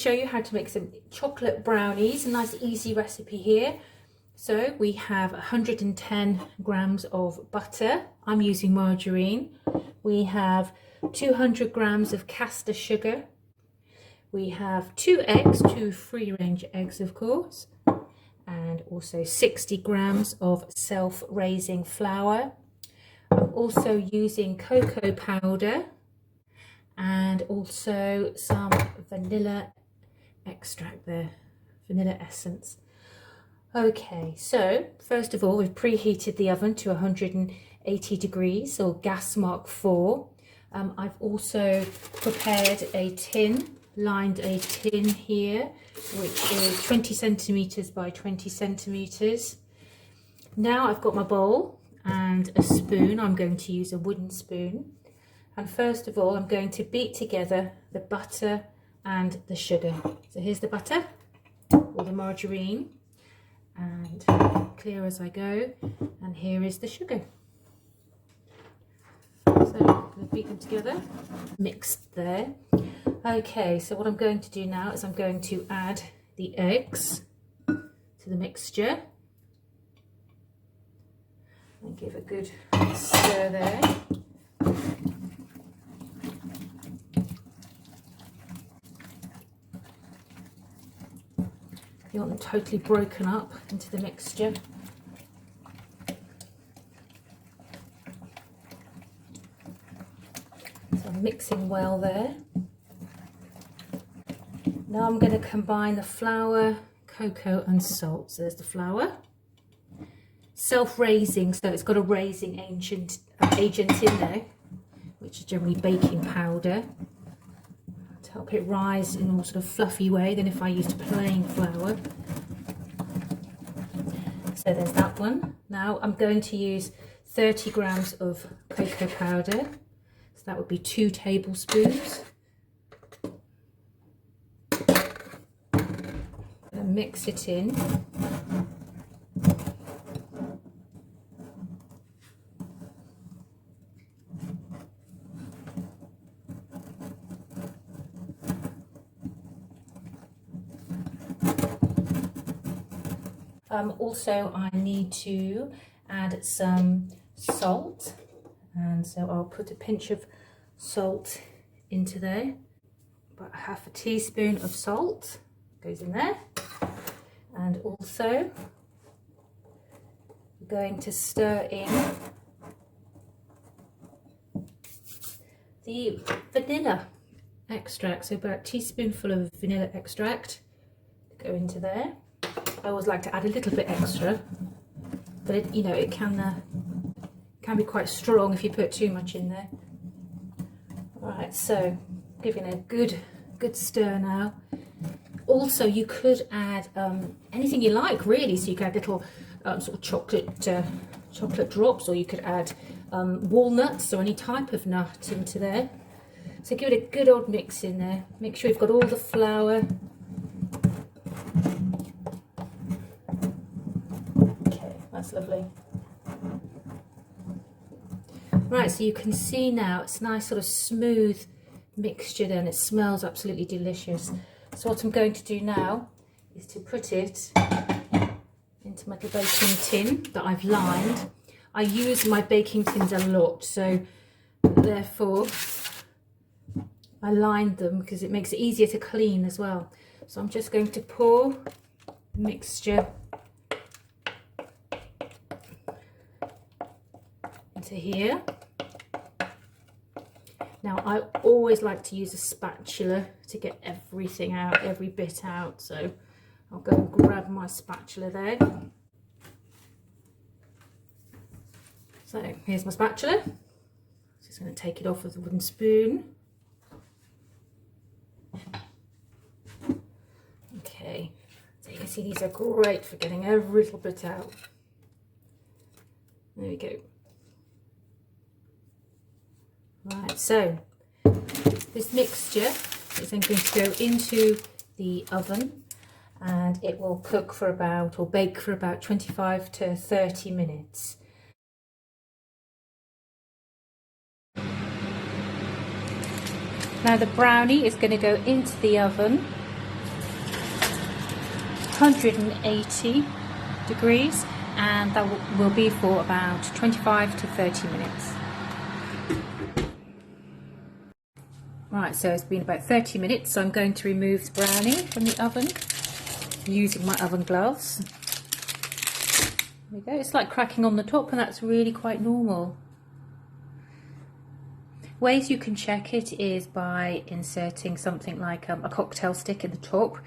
show you how to make some chocolate brownies. A nice easy recipe here. So we have 110 grams of butter. I'm using margarine. We have 200 grams of caster sugar. We have 2 eggs, 2 free-range eggs of course, and also 60 grams of self-raising flour. I'm also using cocoa powder and also some vanilla extract there, vanilla essence. Okay, so first of all, we've preheated the oven to 180 degrees or gas mark 4. I've also prepared a tin, lined a tin here, which is 20 centimeters by 20 centimeters. Now I've got my bowl and a spoon. I'm going to use a wooden spoon. And first of all, I'm going to beat together the butter and the sugar. So here's the butter or the margarine, and clear as I go, and here is the sugar. So I'm going to beat them together, mixed there. Okay, so what I'm going to do now is I'm going to add the eggs to the mixture and give a good stir there. You want them totally broken up into the mixture. So I'm mixing well there. Now I'm going to combine the flour, cocoa and salt. So there's the flour. Self-raising, so it's got a raising agent in there, which is generally baking powder, to help it rise in a more sort of fluffy way than if I used plain flour. So there's that one. Now I'm going to use 30 grams of cocoa powder. So that would be 2 tablespoons. And mix it in. Also, I need to add some salt, and so I'll put a pinch of salt into there. About half a teaspoon of salt goes in there, and also we're going to stir in the vanilla extract. So about a teaspoonful of vanilla extract go into there. I always like to add a little bit extra, but it can be quite strong if you put too much in there. Right, so giving a good stir now. Also, you could add anything you like really. So you could add little sort of chocolate drops, or you could add walnuts or any type of nut into there. So give it a good old mix in there. Make sure you've got all the flour. That's lovely. Right, so you can see now it's a nice sort of smooth mixture then. It smells absolutely delicious. So what I'm going to do now is to put it into my little baking tin that I've lined. I use my baking tins a lot, so therefore I lined them because it makes it easier to clean as well. So I'm just going to pour the mixture into here. Now I always like to use a spatula to get everything out, every bit out, so I'll go and grab my spatula there. So here's my spatula. Just going to take it off with a wooden spoon. Okay, so you can see these are great for getting every little bit out. There we go. Right, so this mixture is then going to go into the oven, and it will cook for about, or bake for about 25 to 30 minutes. Now the brownie is going to go into the oven 180 degrees, and that will be for about 25 to 30 minutes. Right, so it's been about 30 minutes, so I'm going to remove the brownie from the oven using my oven gloves. There we go. It's like cracking on the top, and that's really quite normal. Ways you can check it is by inserting something like a cocktail stick in the top.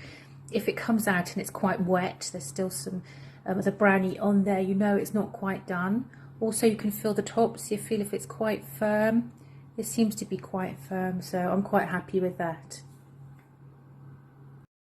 If it comes out and it's quite wet, there's still some of the brownie on there, you know it's not quite done. Also, you can feel the top, so you feel if it's quite firm. This seems to be quite firm, so I'm quite happy with that.